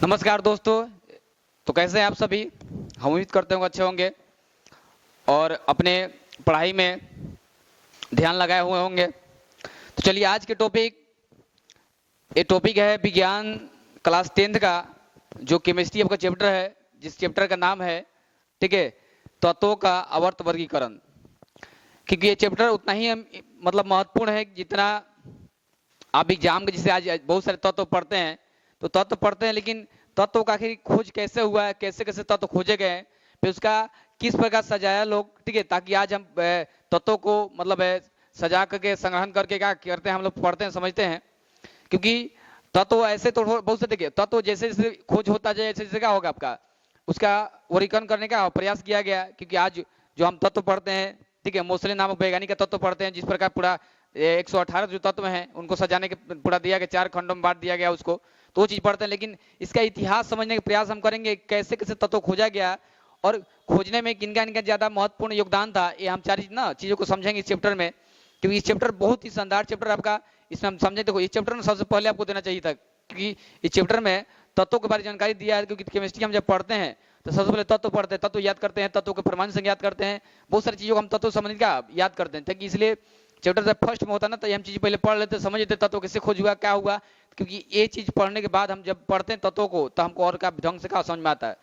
नमस्कार दोस्तों। तो कैसे हैं आप सभी। हम उम्मीद करते होंगे अच्छे होंगे और अपने पढ़ाई में ध्यान लगाए हुए होंगे। तो चलिए आज के टॉपिक है विज्ञान क्लास 10th का जो केमिस्ट्री आपका चैप्टर है, जिस चैप्टर का नाम है ठीक है तत्वों का आवर्त वर्गीकरण। क्योंकि ये चैप्टर उतना ही मतलब महत्वपूर्ण है जितना आप एग्जाम के जैसे आज बहुत सारे तत्व पढ़ते हैं तो तत्व पढ़ते हैं, लेकिन तत्व का आखिर खोज कैसे हुआ है, कैसे कैसे तत्व खोजे गए हैं, फिर उसका किस प्रकार सजाया लोग, ठीक है, ताकि आज हम तत्वों को मतलब सजा करके संग्रहण करके क्या करते हैं हम लोग पढ़ते हैं समझते हैं। क्योंकि तत्व ऐसे तो बहुत से देखिए तत्व जैसे जैसे खोज होता जाए ऐसे जैसे क्या होगा आपका उसका वर्गीकरण करने का प्रयास किया गया। क्योंकि आज जो हम तत्व पढ़ते हैं ठीक है मोसले नामक वैज्ञानिक का तत्व पढ़ते हैं, जिस प्रकार पूरा 118 जो तत्व हैं उनको सजाने के पूरा दिया गया, 4 खंडों में बांट दिया गया उसको, तो वो चीज पढ़ते हैं। लेकिन इसका इतिहास समझने का प्रयास हम करेंगे, कैसे कैसे तत्व खोजा गया और खोजने में किनका इनका ज्यादा महत्वपूर्ण योगदान था। ये हम चार चीजों को समझेंगे इस चैप्टर में, क्योंकि इस चैप्टर बहुत ही शानदार चैप्टर आपका। इसमें हम समझे देखो इस चैप्टर में सबसे पहले आपको देना चाहिए था, क्योंकि इस चैप्टर में तत्वों के बारे में जानकारी दिया है। क्योंकि केमिस्ट्री हम जब पढ़ते हैं तो सबसे पहले तत्व पढ़ते हैं, तत्व याद करते हैं, तत्वों के परमाणु संख्या याद करते हैं, बहुत सारी चीजों को हम तत्व संबंधित का याद करते हैं। ताकि इसलिए चैप्टर जब फर्स्ट में होता है ना तो हम चीज पहले पढ़ लेते समझ लेते तत्व कैसे खोज हुआ क्या हुआ। क्योंकि ये चीज पढ़ने के बाद हम जब पढ़ते हैं तत्वों को तो हमको और का ढंग से क्या समझ में आता है।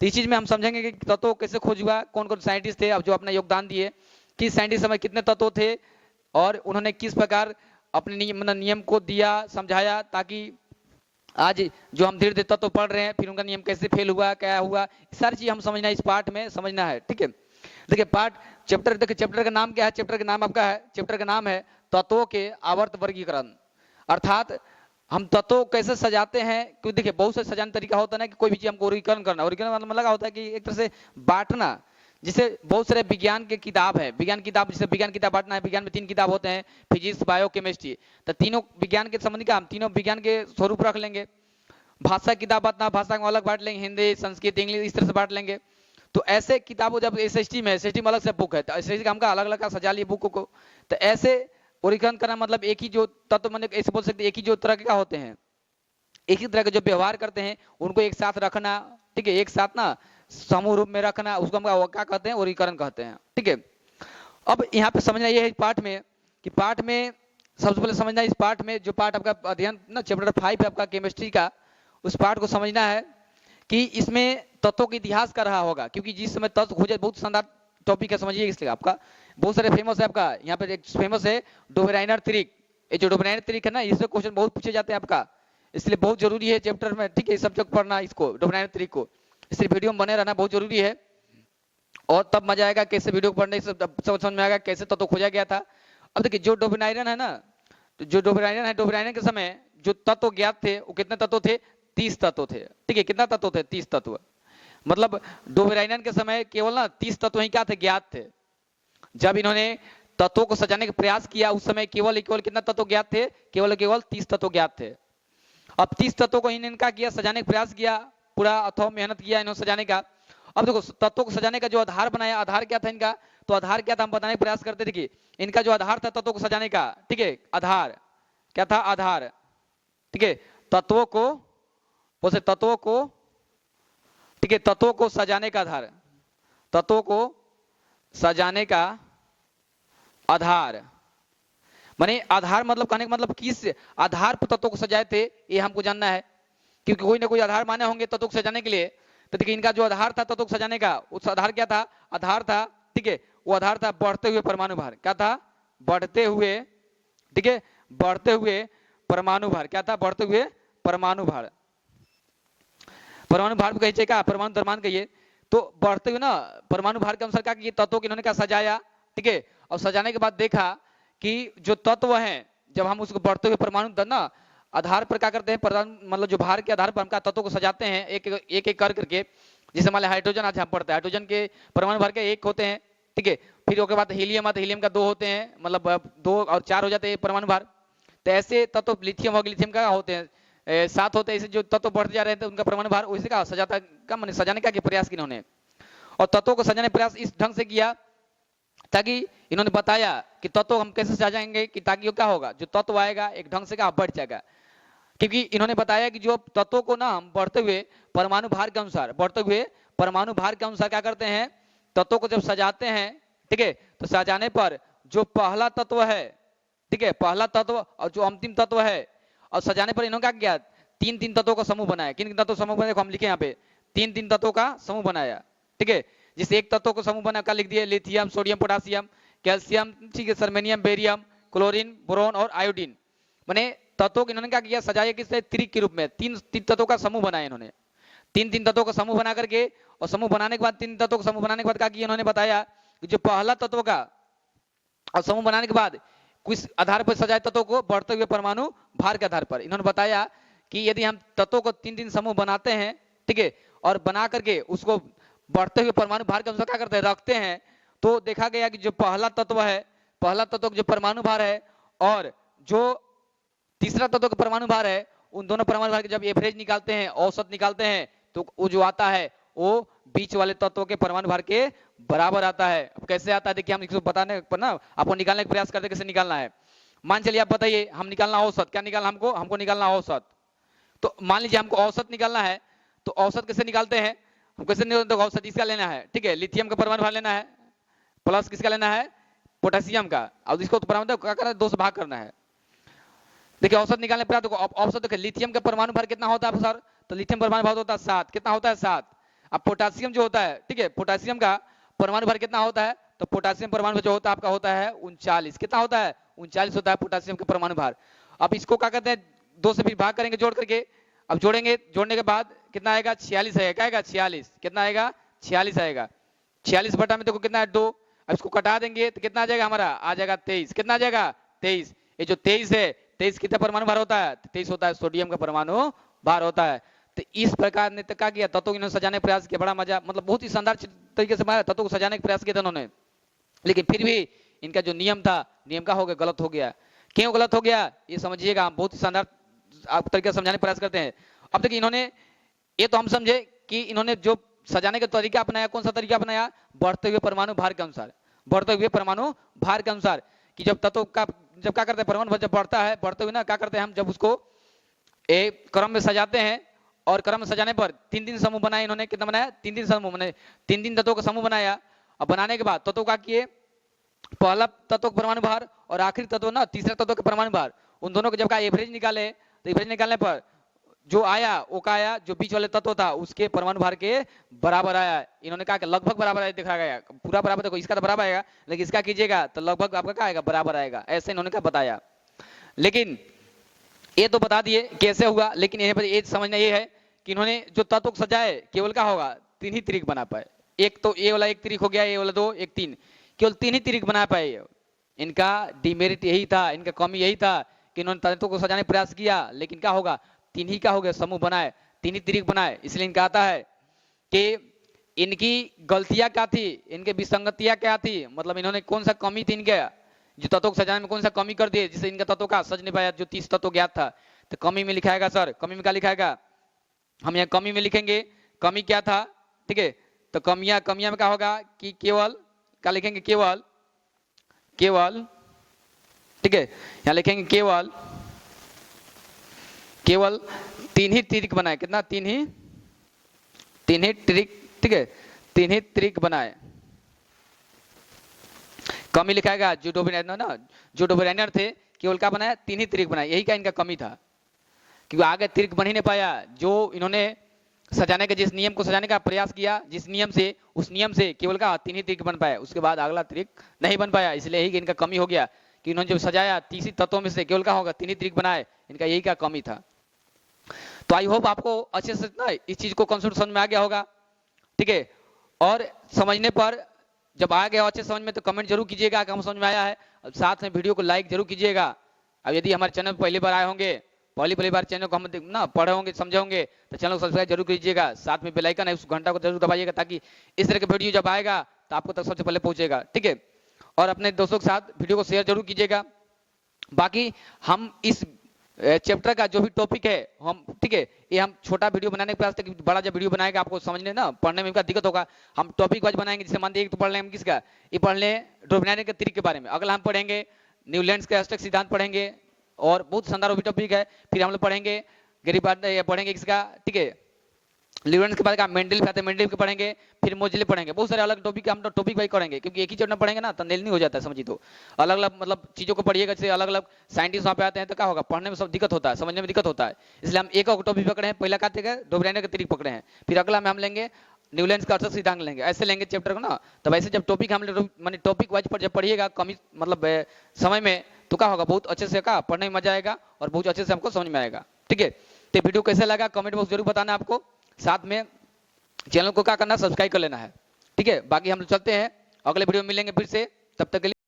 तो इस चीज में हम समझेंगे कि तत्व कैसे खोज हुआ, कौन कौन साइंटिस्ट थे अब जो अपना योगदान दिए, किस साइंटिस्ट समय कितने तत्व थे और उन्होंने किस प्रकार अपने नियम को दिया समझाया, ताकि आज जो हम धीरे धीरे तत्व पढ़ रहे हैं फिर उनका नियम कैसे फेल हुआ क्या हुआ, सारी चीज हम समझना इस पार्ट में समझना है। ठीक है, देखिए पार्ट चैप्टर, देखिए चैप्टर का नाम क्या है, चैप्टर का नाम आपका है, चैप्टर का नाम है तत्वों के आवर्त वर्गीकरण। अर्थात हम तत्वों कैसे सजाते हैं, क्योंकि देखिए बहुत से सजाने तरीका होता है ना कि कोई भी चीज हमको वर्गीकरण करना, वर्गीकरण मतलब लगा होता है कि एक तरह से बांटना। जिसे बहुत सारे विज्ञान के किताब है, विज्ञान किताब जैसे विज्ञान किताब बांटना है, विज्ञान में 3 किताब होते हैं, फिजिक्स बायो केमिस्ट्री। तो तीनों विज्ञान के संबंधी का हम तीनों विज्ञान के स्वरूप रख लेंगे। भाषा किताब बांटना, भाषा को अलग बांट लेंगे, हिंदी संस्कृत इंग्लिश इस तरह से बांट लेंगे। तो ऐसे किताबों जब एसएसटी में अलग से बुक है तो एसएसटी का हमका अलग अलग का सजा लिए बुक को। तो ऐसे वर्गीकरण करना मतलब एक ही जो तत्व मतलब ऐसे बोल सकते एक ही जो तरह के का होते हैं, एक ही तरह के जो व्यवहार करते हैं उनको एक साथ रखना, ठीक है, एक साथ ना समूह रूप में रखना, उसको हम क्या कहते हैं वर्गीकरण कहते हैं। ठीक है, अब यहाँ पे समझना ये है पाठ में कि पाठ में सबसे पहले समझना इस पाठ में जो पाठ आपका अध्ययन ना चैप्टर 5 है आपका केमिस्ट्री का, उस पाठ को समझना है कि इसमें तत्वों का इतिहास कर रहा होगा। क्योंकि जिस समय तत्व खोजे बहुत शानदार टॉपिक है, समझिए इसलिए आपका बहुत सारे फेमस है आपका यहाँ पे एक फेमस है डोबेराइनर त्रिक। ये जो डोबेराइनर त्रिक है ना इससे क्वेश्चन बहुत पूछे जाते हैं आपका, इसलिए बहुत जरूरी है चैप्टर में, ठीक है, सब्जेक्ट पढ़ना इसको डोबेराइनर त्रिक को, इसलिए वीडियो में बने रहना बहुत जरूरी है। और तब मजा आएगा कैसे वीडियो पढ़ने से सब समझ में आएगा कैसे तत्व खोजा गया था। अब देखिए जो डोबेराइनर है ना, तो जो डोबेराइनर है डोबेराइनर के समय जो तत्व ज्ञात थे वो कितने तत्व थे, 30 तत्व थे। ठीक है, कितना तत्व थे, 30 तत्व। मतलब डोबेराइनर के समय केवल ना 30 तत्व ही क्या थे, ज्ञात थे। जब इन्होंने तत्वों को सजाने का प्रयास किया उस समय केवल केवल कितना तत्व ज्ञात थे, केवल केवल 30 तत्व ज्ञात थे। अब 30 तत्वों को इन्होंने क्या किया, सजाने का प्रयास किया, पूरा अथक मेहनत किया इन्होंने सजाने का। अब देखो तत्वों को सजाने का जो आधार बनाया, आधार क्या था इनका, तो आधार क्या था हम बताने का प्रयास करते थे कि इनका जो आधार था तत्वों को सजाने का, ठीक है, आधार क्या था, आधार, ठीक है, तत्वों को बोलते तत्वों को, ठीक है, तत्वों को सजाने का आधार, तत्वों को सजाने का आधार माने आधार मतलब कहने का मतलब किस आधार पर तत्वों को सजाए थे ये हमको जानना है। क्योंकि कोई ना कोई आधार माने होंगे तत्वों को सजाने के लिए। तो देखिए इनका जो आधार था तत्वों को सजाने का, उस आधार क्या था, आधार था, ठीक है, वो आधार था बढ़ते हुए परमाणु भार। क्या था, बढ़ते हुए, ठीक है, बढ़ते हुए परमाणु भार। क्या था, बढ़ते हुए परमाणु भार। परमाणु भार को कहिए क्या, परमाणु द्रव्यमान कहिए। तो बढ़ते हुए ना परमाणु भार के अनुसार क्या किया, तत्वों को इन्होंने क्या सजाया, ठीक है, और सजाने के बाद देखा कि जो तत्व है जब हम उसको बढ़ते हुए परमाणु ना आधार पर क्या करते हैं, मतलब जो भार के आधार पर हम क्या तत्वों को सजाते हैं एक एक कर करके। जैसे मान लिया हाइड्रोजन आज हम पढ़ते हैं, हाइड्रोजन के परमाणु भार के 1 होते हैं, ठीक है, फिर उसके बाद हीलियम आता है, हीलियम का 2 होते हैं, मतलब 2 और 4 हो जाते हैं परमाणु भार। तो ऐसे तत्व लिथियम और लिथियम का होते हैं 7 होते हैं। ऐसे जो तत्व बढ़ते जा रहे हैं उनका परमाणु भार वैसे का सजाता का मैंने सजाने का प्रयास किया इन्होंने, और तत्वों को सजाने प्रयास इस ढंग से किया ताकि इन्होंने बताया कि तत्व हम कैसे सजाएंगे कि ताकि क्या होगा, जो तत्व आएगा एक ढंग से क्या बढ़ जाएगा। क्योंकि इन्होंने बताया कि जो तत्वों को ना हम बढ़ते हुए परमाणु भार के अनुसार क्या करते हैं, तत्वों को जब सजाते हैं, ठीक है, तो सजाने पर जो पहला तत्व है, ठीक है, पहला तत्व और जो अंतिम तत्व है, और सजाने पर इन्होंने क्या किया, तीन तीन तत्वों का समूह बनाया। किन तत्वों समूह बनाया, देखो हम लिखे यहाँ पे तीन तीन तत्वों का समूह बनाया, ठीक है। जिस एक तत्व को समूह बना का लिख दिए लिथियम, सोडियम, पोटासियम, कैल्शियम, ठीक है, सर्मेनियम, बेरियम, क्लोरीन, बोरोन और आयोडीन। माने तत्वों को इन्होंने क्या किया, सजाया किससे, त्रिक के रूप में, तीन तीन तत्वों का समूह बनाया इन्होंने। तीन तीन तत्वों का समूह बना करके, और समूह बनाने के बाद, तीन तत्वों का समूह बनाने के बाद क्या किया इन्होंने, बताया कि जो पहला तत्व का और समूह बनाने के बाद कुछ आधार पर सजाए तत्वों को बढ़ते हुए परमाणु भार के आधार पर इन्होंने बताया कि यदि हम तत्वों को तीन तीन समूह बनाते हैं, ठीक है, और बना करके उसको बढ़ते हुए परमाणु भार के अनुसार क्या करते हैं, रखते हैं, तो देखा गया कि जो पहला तत्व है, पहला तत्व जो परमाणु भार है और जो तीसरा तत्व का परमाणु भार है, उन दोनों परमाणु भार के जब एवरेज निकालते हैं, औसत निकालते हैं, तो वो जो आता है वो बीच वाले तत्वों के परमाणु भार के बराबर आता है। अब कैसे आता है देखिए, हम इसको बताने पर ना आपको निकालने का प्रयास करते हैं कैसे निकालना है। मान चलिए आप बताइए, हम निकालना औसत, क्या निकालना हमको निकालना औसत। तो मान लीजिए हमको औसत निकालना है, तो औसत कैसे निकालते हैं, हम कैसे निकालते हैं, औसत इसका लेना है, ठीक है, लिथियम का परमाणु भार लेना है, प्लस किसका लेना है, पोटेशियम का, और इसको परमाणु क्या करना है, दो से भाग करना है। देखिए औसत निकालने पर देखो औसत देखिए, लिथियम का परमाणु भार कितना होता है सर, तो लिथियम परमाणु भार होता है 7, कितना होता है 7। अब पोटेशियम जो होता है, ठीक है, पोटेशियम का परमाणु भार कितना होता है, तो पोटेशियम परमाणु जो होता है आपका होता है 39, कितना होता है 39 होता है पोटेशियम का परमाणु भार। अब इसको क्या कहते हैं, दो से फिर भाग करेंगे जोड़ करके, अब जोड़ेंगे, जोड़ने के बाद कितना आएगा 46 आएगा, क्या आएगा 46, कितना आएगा 46 आएगा, 46 बटा में देखो कितना है 2, अब इसको कटा देंगे तो कितना आ जाएगा हमारा, आ जाएगा 23, कितना आ जाएगा 23। ये जो 23 है, 23 कितना परमाणु भार होता है, 23 होता है सोडियम का परमाणु भार होता है। तो इस प्रकार ने क्या किया, तत्वों को सजाने का प्रयास किया, बड़ा मजा, मतलब बहुत ही शानदार तरीके से तत्वों को सजाने का प्रयास किया था उन्होंने। लेकिन फिर भी इनका जो नियम था, नियम का हो गया, गलत हो गया। क्यों गलत हो गया ये समझिएगा, हम बहुत ही शानदार आप तरीके से समझाने का प्रयास करते हैं। अब देखिए इन्होंने, ये तो हम समझे कि इन्होंने जो सजाने का तरीका अपनाया, कौन सा तरीका अपनाया, बढ़ते हुए परमाणु भार के अनुसार, बढ़ते हुए परमाणु भार के अनुसार, कि जब तत्व का जब क्या करते हैं परमाणु भार जब बढ़ता है, बढ़ते हुए ना क्या करते हैं हम, जब उसको एक क्रम में सजाते हैं, और क्रम में सजाने पर तीन तीन समूह बनाए इन्होंने, कितना बनाया, तीन तीन समूह बनाए, तीन तीन तत्वों का समूह बनाया। और बनाने के बाद तत्वों का किए, पहला तत्व का परमाणु भार और आखिरी तत्व ना तीसरा तत्व का परमाणु भार, उन दोनों के जब का एवरेज निकाले, तो एवरेज निकालने पर जो आया वो का आया, जो बीच वाले तत्व था उसके परमाणु भार के बराबर आया। इन्होंने कहा कि लगभग बराबर आया, दिखा गया पूरा बराबर, देखो इसका तो बराबर आएगा, लेकिन इसका कीजिएगा तो लगभग आपका क्या आएगा, बराबर आएगा, ऐसे इन्होंने क्या बताया। लेकिन ये तो बता दिए कैसे हुआ, लेकिन यहाँ पर ये समझना ये है कि इन्होंने जो तत्व को सजाए केवल क्या होगा, तीन ही त्रिक बना पाए। एक तो ये वाला एक त्रिक हो गया, ये वाला 2, एक 3, केवल तीन ही त्रिक बना पाए। इनका डिमेरिट यही था, इनका कमी यही था कि इन्होंने तत्वों को सजाने प्रयास किया, लेकिन क्या होगा, तीन ही का हो गया समूह बनाए, तीन ही त्रिक बनाए। इसलिए इनका आता है कि इनकी गलतियां क्या थी, इनके विसंगतियां क्या थी, मतलब इन्होंने कौन सा कमी थी इनके, जो तत्वों को सजाने में कौन सा कमी कर दिए जिससे इनका तत्व का सज नहीं पाया, जो 30 तत्व ज्ञात था। तो कमी में लिखाएगा सर, कमी में क्या लिखाएगा, हम यहाँ कमी में लिखेंगे, कमी क्या था, ठीक है, तो कमियां में क्या होगा कि केवल क्या लिखेंगे, केवल केवल, ठीक है, यहाँ लिखेंगे केवल तीन ही त्रिक बनाए, कितना, तीन ही त्रिक, ठीक है, तीन ही त्रिक बनाए। कमी लिखाएगा, जो डोबेराइनर थे केवल क्या बनाया, तीन ही त्रिक बनाए, यही का इनका कमी था, क्योंकि आगे त्रिक बन ही नहीं पाया। जो इन्होंने सजाने का, जिस नियम को सजाने का प्रयास किया, जिस नियम से, उस नियम से केवल का तीन ही त्रिक बन पाया, उसके बाद अगला त्रिक नहीं बन पाया। इसलिए यही इनका कमी हो गया कि इन्होंने जो सजाया 30 तत्वों में से केवल का होगा तीन ही त्रिक बनाए, इनका यही का कमी था। तो आई होप आपको अच्छे से ना इस चीज को कंसेप्ट समझ में आ गया होगा, ठीक है। और समझने पर जब आ गया अच्छे समझ में तो कमेंट जरूर कीजिएगा कि हम समझ में आया है, साथ में वीडियो को लाइक जरूर कीजिएगा। अब यदि हमारे चैनल पर पहली बार आए होंगे, पहली बार चैनल को हम ना पढ़े होंगे, समझे होंगे, तो चैनल को सब्सक्राइब जरूर कीजिएगा, साथ में बेल आइकन है उस घंटा को जरूर दबाइएगा, ताकि इस तरह के वीडियो जब आएगा तो आपको तक सबसे पहले पहुंचेगा, ठीक है। और अपने दोस्तों के साथ वीडियो को शेयर जरूर कीजिएगा। बाकी हम इस चैप्टर का जो भी टॉपिक है हम, ठीक है, ये हम छोटा वीडियो बनाने के प्रयास, बड़ा जब वीडियो बनाएगा आपको समझने ना पढ़ने में दिक्कत होगा, हम टॉपिक वाइज बनाएंगे। जैसे मान एक तो पढ़ लें हम किसका, ये पढ़ लें डोबेराइनर के त्रिक के बारे में, अगला हम पढ़ेंगे न्यूलैंड्स के अष्टक सिद्धांत पढ़ेंगे, और बहुत शानदार टॉपिक है। फिर हम लोग पढ़ेंगे गेरिबाल्ड पढ़ेंगे किसका, ठीक है, ल्यूरेंस के बाद का मेंडल पे आते हैं, मेंडल के पढ़ेंगे, फिर मोजले पढ़ेंगे, बहुत सारे अलग टॉपिक हम टॉपिक वाइज करेंगे, क्योंकि एक ही चैप्टर पढ़ेंगे ना तो नेल नहीं हो जाता है, समझिए। तो अलग अलग मतलब चीजों को पढ़िएगा, जैसे अलग अलग साइंटिस्ट वहाँ पे आते हैं तो क्या होगा, पढ़ने में सब दिक्कत होता है, समझने में दिक्कत होता है, इसलिए हम एक टॉपिक पकड़े हैं। पहला क्या थे, डोब्रेनर के तरीके पकड़े हैं, फिर अगला में हम लेंगे न्यूलैंड्स का अर्थ सिद्धांत लेंगे, ऐसे लेंगे चैप्टर को ना। तब ऐसे जब टॉपिक हम माने टॉपिक वाइज पर जब पढ़िएगा कम मतलब समय में, तो क्या होगा, बहुत अच्छे से क्या पढ़ने में मजा आएगा और बहुत अच्छे से हमको समझ में आएगा, ठीक है। तो वीडियो कैसा लगा कमेंट बॉक्स जरूर बताना आपको, साथ में चैनल को क्या करना, सब्सक्राइब कर लेना है, ठीक है। बाकी हम लोग चलते हैं, अगले वीडियो में मिलेंगे फिर से, तब तक के लिए।